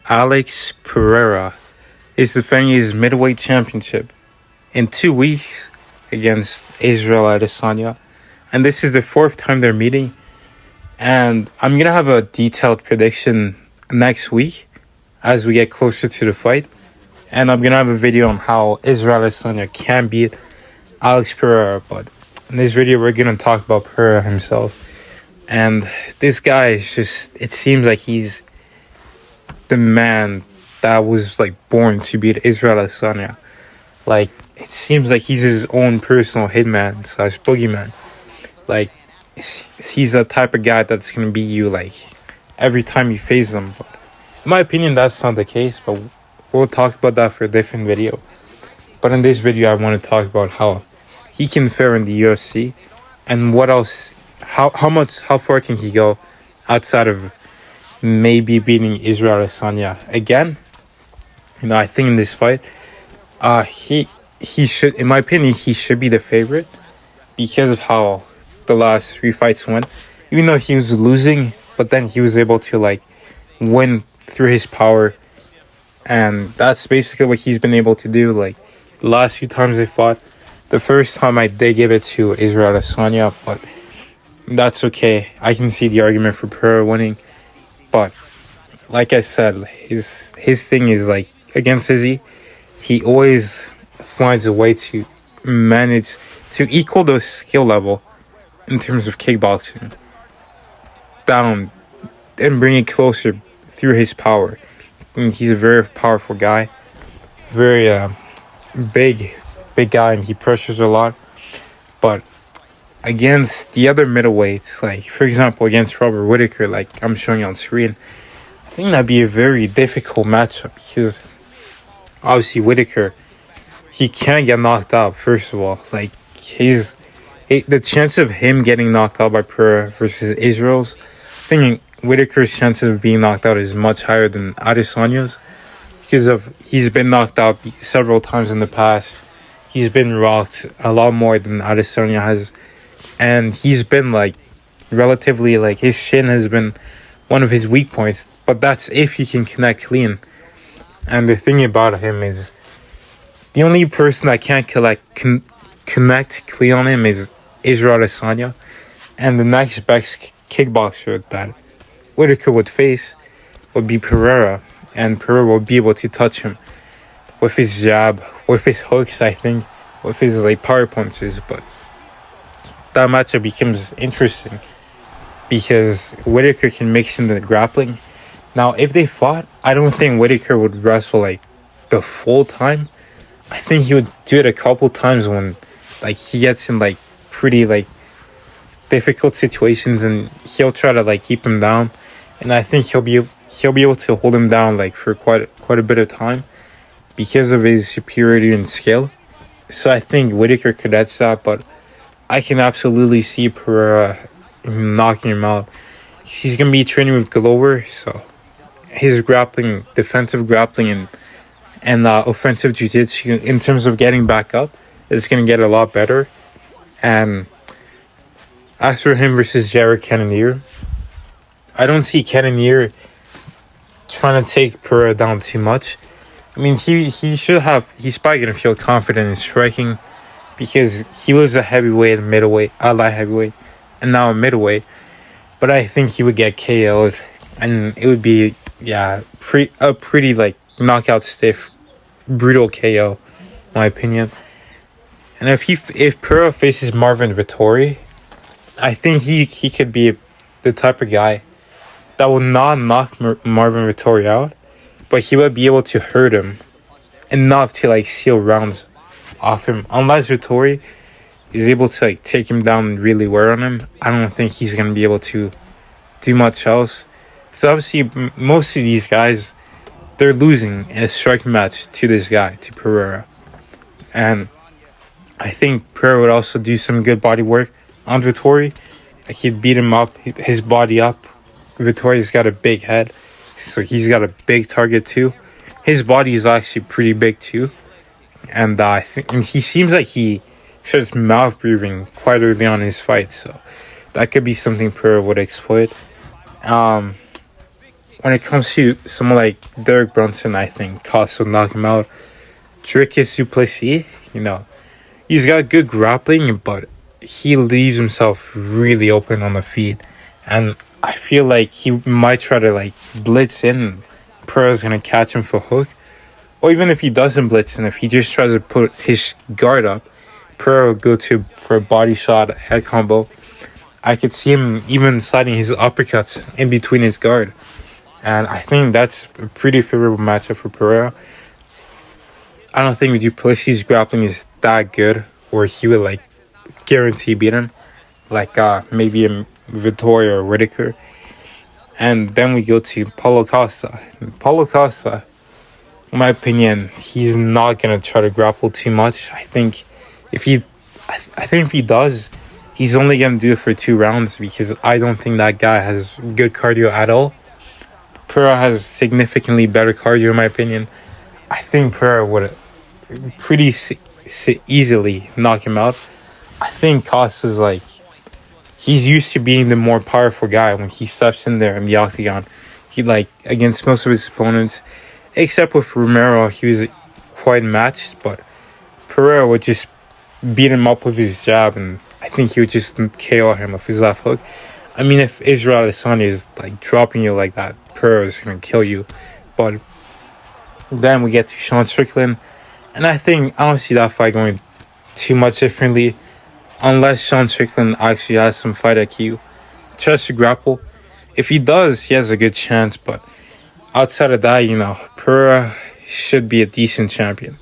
Alex Pereira is defending his middleweight championship in 2 weeks against Israel Adesanya. And this is the fourth time they're meeting. And I'm going to have a detailed prediction next week as we get closer to the fight. And I'm going to have a video on how Israel Adesanya can beat Alex Pereira. But in this video, we're going to talk about Pereira himself. And this guy is just, it seems like he's the man that was born to beat Israel Adesanya. It seems like he's his own personal hitman slash boogeyman. He's the type of guy that's going to beat you every time you face him. But in my opinion, that's not the case, but we'll talk about that for a different video. But in this video, I want to talk about how he can fare in the UFC and what else, how far can he go outside of maybe beating Israel Adesanya again. I think in this fight, he should, in my opinion, he should be the favorite because of how the last 3 fights went. Even though he was losing, but then he was able to win through his power, and that's basically what he's been able to do. The last few times they fought, the first time they gave it to Israel Adesanya, but that's okay. I can see the argument for Pereira winning, but like I said, his thing is against Izzy, he always finds a way to manage to equal the skill level in terms of kickboxing down and bring it closer through his power. He's a very powerful guy, very big guy, and he pressures a lot. But against the other middleweights, for example, against Robert Whittaker, I'm showing you on screen, I think that'd be a very difficult matchup because obviously Whittaker, he can't get knocked out. First of all, the chance of him getting knocked out by Pereira versus Israel's, I think Whittaker's chances of being knocked out is much higher than Adesanya's because he's been knocked out several times in the past. He's been rocked a lot more than Adesanya has, and he's been relatively his shin has been one of his weak points, but that's if he can connect clean. And the thing about him is the only person that can't connect clean on him is Israel Adesanya, and the next best kickboxer that Whittaker would face would be Pereira, and Pereira will be able to touch him with his jab, with his hooks, I think, with his power punches. But that matchup becomes interesting because Whittaker can mix in the grappling. Now, if they fought, I don't think Whittaker would wrestle the full time. I think he would do it a couple times when he gets in pretty difficult situations, and he'll try to keep him down. And I think he'll be able to hold him down for quite a bit of time because of his superiority in skill. So I think Whittaker could edge that, but I can absolutely see Pereira knocking him out. He's going to be training with Glover, so his grappling, defensive grappling, and offensive jiu-jitsu in terms of getting back up is going to get a lot better. And as for him versus Jared Cannonier, I don't see Cannonier trying to take Pereira down too much. I mean, he's probably going to feel confident in striking because he was a heavyweight, middleweight, light heavyweight, and now a middleweight. But I think he would get KO'd, and it would be, a pretty knockout stiff, brutal KO, in my opinion. And if Pereira faces Marvin Vettori, I think he could be the type of guy that will not knock Marvin Vettori out, but he would be able to hurt him enough to seal rounds off him. Unless Vettori is able to take him down and really wear on him, I don't think he's going to be able to do much else. So obviously most of these guys, they're losing in a striking match to this guy, to Pereira. And I think Pereira would also do some good body work on Vettori. He'd beat him up, his body up. Vittori's got a big head, so he's got a big target too. His body is actually pretty big too. And I think he seems like he starts mouth breathing quite early on in his fight, so that could be something Pereira would exploit. when it comes to someone like Derek Brunson, I think Costa will knock him out. Dricus Du Plessis, he's got good grappling, but he leaves himself really open on the feet. And I feel like he might try to blitz in. Pereira's going to catch him for a hook. Or even if he doesn't blitz in, if he just tries to put his guard up, Pereira will go for a body shot, head combo. I could see him even sliding his uppercuts in between his guard. And I think that's a pretty favorable matchup for Pereira. I don't think Du Plessis' grappling is that good, or he would guarantee beat him, maybe in Vittoria or Whitaker. And then we go to Paulo Costa. Paulo Costa, in my opinion, he's not gonna try to grapple too much. I think if he does, he's only gonna do it for 2 rounds, because I don't think that guy has good cardio at all. Pereira has significantly better cardio, in my opinion. I think Pereira would pretty easily knock him out. I think Costa's he's used to being the more powerful guy when he steps in there in the octagon. He against most of his opponents, except with Romero, he was quite matched, but Pereira would just beat him up with his jab, and I think he would just KO him with his left hook. I mean, if Israel Adesanya is dropping you like that, Pereira is going to kill you. But then we get to Sean Strickland, and I don't see that fight going too much differently, unless Sean Strickland actually has some fight IQ, tries to grapple. If he does, he has a good chance, but outside of that, Pereira should be a decent champion.